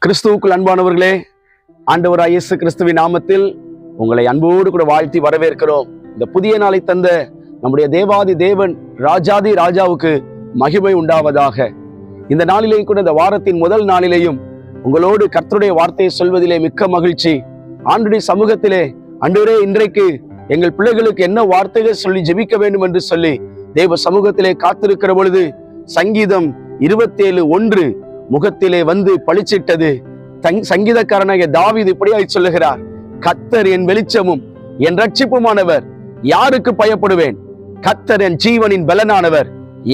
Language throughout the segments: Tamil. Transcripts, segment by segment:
கிறிஸ்துவுக்குள் அன்பானவர்களே, ஆண்டவராகிய இயேசு கிறிஸ்துவின் நாமத்தில் உங்களை அன்போடு கூட வாழ்த்தி வரவேற்கிறோம். இந்த புதிய நாளை தந்த நம்முடைய தேவாதி தேவன் ராஜாதி ராஜாவுக்கு மகிமை உண்டாவதாக. இந்த நாளிலேயும் கூட, இந்த வாரத்தின் முதல் நாளிலேயும் உங்களோடு கர்த்தருடைய வார்த்தையை சொல்வதிலே மிக்க மகிழ்ச்சி. ஆண்டுடைய சமூகத்திலே, ஆண்டவரே, இன்றைக்கு எங்கள் பிள்ளைகளுக்கு என்ன வார்த்தைகள் சொல்லி ஜெபிக்க வேண்டும் என்று சொல்லி தேவ சமூகத்திலே காத்திருக்கிற பொழுது, சங்கீதம் 27:1 முகத்திலே வந்து பளிச்சிட்டது. சங்கீதக்காரனாகிய தாவீது இப்படியாய் சொல்லுகிறார்: கர்த்தர் என் வெளிச்சமும் என் ரட்சிப்புமானவர், யாருக்கு பயப்படுவேன்? கர்த்தர் என் ஜீவனின் பலனானவர்,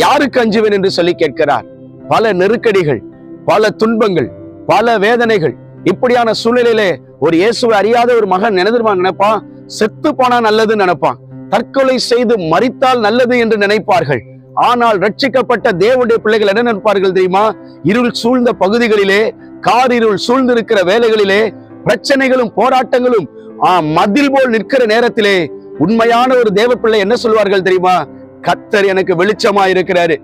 யாருக்கு அஞ்சுவேன் என்று சொல்லி கேட்கிறார். பல நெருக்கடிகள், பல துன்பங்கள், பல வேதனைகள், இப்படியான சூழ்நிலையிலே ஒரு இயேசுவை அறியாத ஒரு மகன் நினைப்பான், செத்து போனா நல்லதுன்னு நினைப்பான், தற்கொலை செய்து மரித்தால் நல்லது என்று நினைப்பார்கள். ஆனால் ரட்சிக்கப்பட்ட தேவனுடைய பிள்ளைகள் என்ன நினைப்பார்கள் தெரியுமா? இருள் சூழ்ந்த பகுதிகளிலே, காரிருள் சூழ்ந்திருக்கிற வேலைகளிலே, பிரச்சனைகளும் போராட்டங்களும் மதில் போல் நிற்கிற நேரத்திலே உண்மையான ஒரு தேவ பிள்ளை என்ன சொல்வார்கள் தெரியுமா? கர்த்தர் எனக்கு வெளிச்சமா இருக்கிறாரு,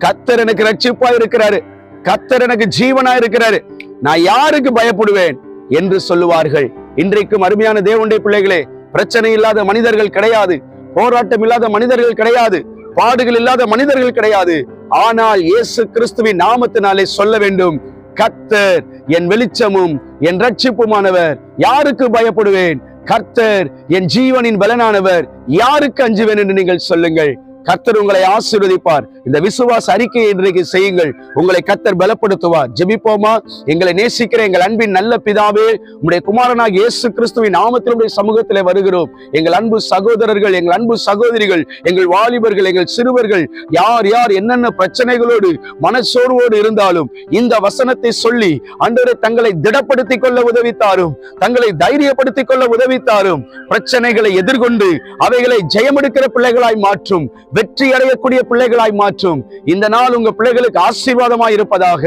கர்த்தர் எனக்கு ரட்சிப்பா இருக்கிறாரு, கர்த்தர் எனக்கு ஜீவனா இருக்கிறாரு, நான் யாருக்கு பயப்படுவேன் என்று சொல்லுவார்கள். இன்றைக்கும் அருமையான தேவனுடைய பிள்ளைகளே, பிரச்சனை இல்லாத மனிதர்கள் கிடையாது, போராட்டம் இல்லாத மனிதர்கள் கிடையாது, பாடுகள் இல்லாத மனிதர்கள் கிடையாது. ஆனால் இயேசு கிறிஸ்துவின் நாமத்தினாலே சொல்ல வேண்டும்: கர்த்தர் என் வெளிச்சமும் என் ரட்சிப்புமானவர், யாருக்கு பயப்படுவேன்? கர்த்தர் என் ஜீவனின் பலனானவர், யாருக்கு அஞ்சுவேன் என்று நீங்கள் சொல்லுங்கள். கர்த்தர் உங்களை ஆசீர்வதிப்பார். இந்த விசுவாச அறிக்கையை இன்றைக்கு செய்யுங்கள், உங்களை கர்த்தர் பலப்படுத்துவார். ஜெபிப்போமா? எங்களை நேசிக்கிற எங்கள் அன்பின் நல்ல பிதாவே, உம்முடைய குமாரனாகிய இயேசு கிறிஸ்துவின் நாமத்தில் உம்முடைய சமூகத்திலே வருகிறோம். எங்கள் அன்பு சகோதரர்கள், எங்கள் அன்பு சகோதரிகள், எங்கள் வாலிபர்கள், எங்கள் சிறுவர்கள், யார் யார் என்னென்ன பிரச்சனைகளோடு மனச்சோர்வோடு இருந்தாலும் இந்த வசனத்தை சொல்லி ஆண்டவரே தங்களை திடப்படுத்திக் கொள்ள உதவித்தாரும், தங்களை தைரியப்படுத்திக் கொள்ள உதவித்தாரும். பிரச்சனைகளை எதிர்கொண்டு அவைகளை ஜெயமெடுக்கிற பிள்ளைகளாய் மாற்றும், வெற்றி அடையக்கூடிய பிள்ளைகளாய் மாற்றும். இந்த நாள் உங்க பிள்ளைகளுக்கு ஆசீர்வாதமாய் இருப்பதாக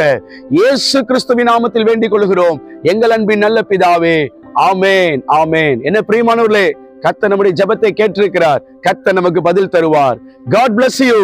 இயேசு கிறிஸ்துவின் நாமத்தில் வேண்டிக் கொள்கிறோம் எங்கள் அன்பின் நல்ல பிதாவே. ஆமேன், ஆமேன். என்ன பிரியமானவர்களே, கர்த்தர் நம்முடைய ஜெபத்தை கேட்டிருக்கிறார். கர்த்தர் நமக்கு பதில் தருவார். God bless you.